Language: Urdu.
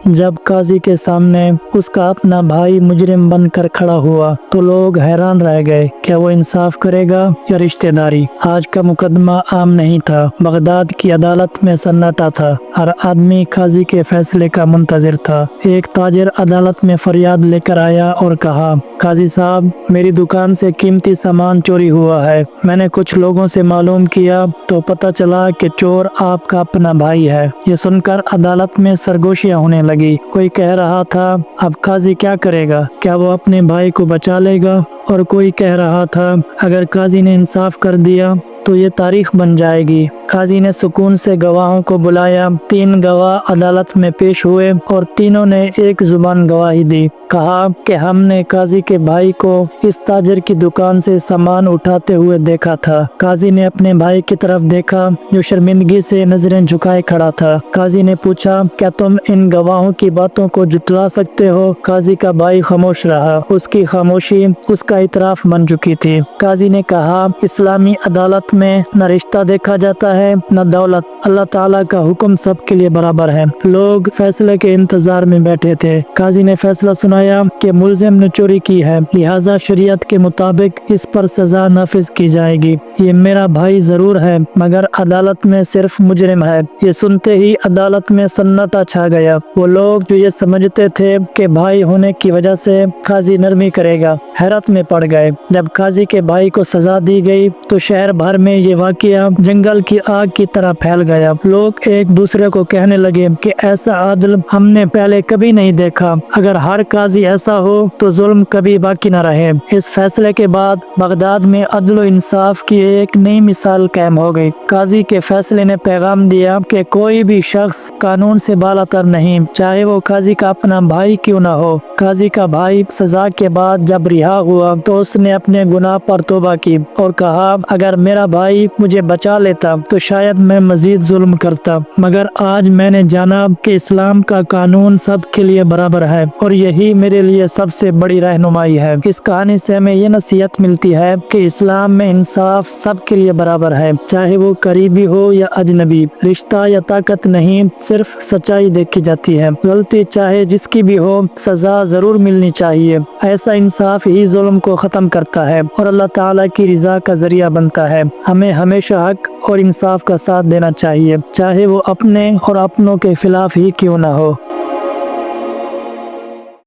جب قاضی کے سامنے اس کا اپنا بھائی مجرم بن کر کھڑا ہوا تو لوگ حیران رہ گئے، کیا وہ انصاف کرے گا یا رشتہ داری؟ آج کا مقدمہ عام نہیں تھا، بغداد کی عدالت میں سناٹا تھا، ہر آدمی قاضی کے فیصلے کا منتظر تھا۔ ایک تاجر عدالت میں فریاد لے کر آیا اور کہا، قاضی صاحب، میری دکان سے قیمتی سامان چوری ہوا ہے۔ میں نے کچھ لوگوں سے معلوم کیا تو پتہ چلا کہ چور آپ کا اپنا بھائی ہے۔ یہ سن کر عدالت میں سرگوشیاں ہونے لگی۔ کوئی کہہ رہا تھا، اب قاضی کیا کرے گا؟ کیا وہ اپنے بھائی کو بچا لے گا؟ اور کوئی کہہ رہا تھا، اگر قاضی نے انصاف کر دیا تو یہ تاریخ بن جائے گی۔ قاضی نے سکون سے گواہوں کو بلایا۔ 3 گواہ عدالت میں پیش ہوئے اور تینوں نے ایک زبان گواہی دی۔ کہا کہ ہم نے قاضی کے بھائی کو اس تاجر کی دکان سے سامان اٹھاتے ہوئے دیکھا تھا۔ قاضی نے اپنے بھائی کی طرف دیکھا جو شرمندگی سے نظریں جھکائے کھڑا تھا۔ قاضی نے پوچھا، کیا تم ان گواہوں کی باتوں کو جھٹلا سکتے ہو؟ قاضی کا بھائی خاموش رہا۔ اس کی خاموشی اس کا اعتراف بن چکی تھی۔ قاضی نے کہا، اسلامی عدالت میں نہ رشتہ دیکھا جاتا ہے نہ دولت، اللہ تعالیٰ کا حکم سب کے لیے برابر ہے۔ لوگ فیصلے کے انتظار میں بیٹھے تھے۔ قاضی نے فیصلہ سنایا کہ ملزم نے چوری کی ہے، لہٰذا شریعت کے مطابق اس پر سزا نافذ کی جائے گی۔ یہ میرا بھائی ضرور ہے مگر عدالت میں صرف مجرم ہے۔ یہ سنتے ہی عدالت میں سناٹا چھا گیا۔ وہ لوگ جو یہ سمجھتے تھے کہ بھائی ہونے کی وجہ سے قاضی نرمی کرے گا، حیرت میں پڑ گئے۔ جب قاضی کے بھائی کو سزا دی گئی تو شہر بھر میں یہ واقعہ جنگل کی آگ کی طرح پھیل گیا۔ لوگ ایک دوسرے کو کہنے لگے کہ ایسا عدل ہم نے پہلے کبھی نہیں دیکھا۔ اگر ہر قاضی ایسا ہو تو ظلم کبھی باقی نہ رہے۔ اس فیصلے کے بعد بغداد میں عدل و انصاف کی ایک نئی مثال قائم ہو گئی۔ قاضی کے فیصلے نے پیغام دیا کہ کوئی بھی شخص قانون سے بالاتر نہیں، چاہے وہ قاضی کا اپنا بھائی کیوں نہ ہو۔ قاضی کا بھائی سزا کے بعد جب رہا ہوا تو اس نے اپنے گناہ پر توبہ کی اور کہا، اگر میرا بھائی مجھے بچا لیتا تو شاید میں مزید ظلم کرتا، مگر آج میں نے جانا کہ اسلام کا قانون سب کے لیے برابر ہے اور یہی میرے لیے سب سے بڑی رہنمائی ہے۔ اس کہانی سے ہمیں یہ نصیحت ملتی ہے کہ اسلام میں انصاف سب کے لیے برابر ہے، چاہے وہ قریبی ہو یا اجنبی، رشتہ یا طاقت نہیں، صرف سچائی دیکھی جاتی ہے۔ غلطی چاہے جس کی بھی ہو، سزا ضرور ملنی چاہیے۔ ایسا انصاف ہی ظلم کو ختم کرتا ہے اور اللہ تعالیٰ کی رضا کا ذریعہ بنتا ہے۔ ہمیں ہمیشہ حق اور انصاف کا ساتھ دینا چاہیے، چاہے وہ اپنے اور اپنوں کے خلاف ہی کیوں نہ ہو۔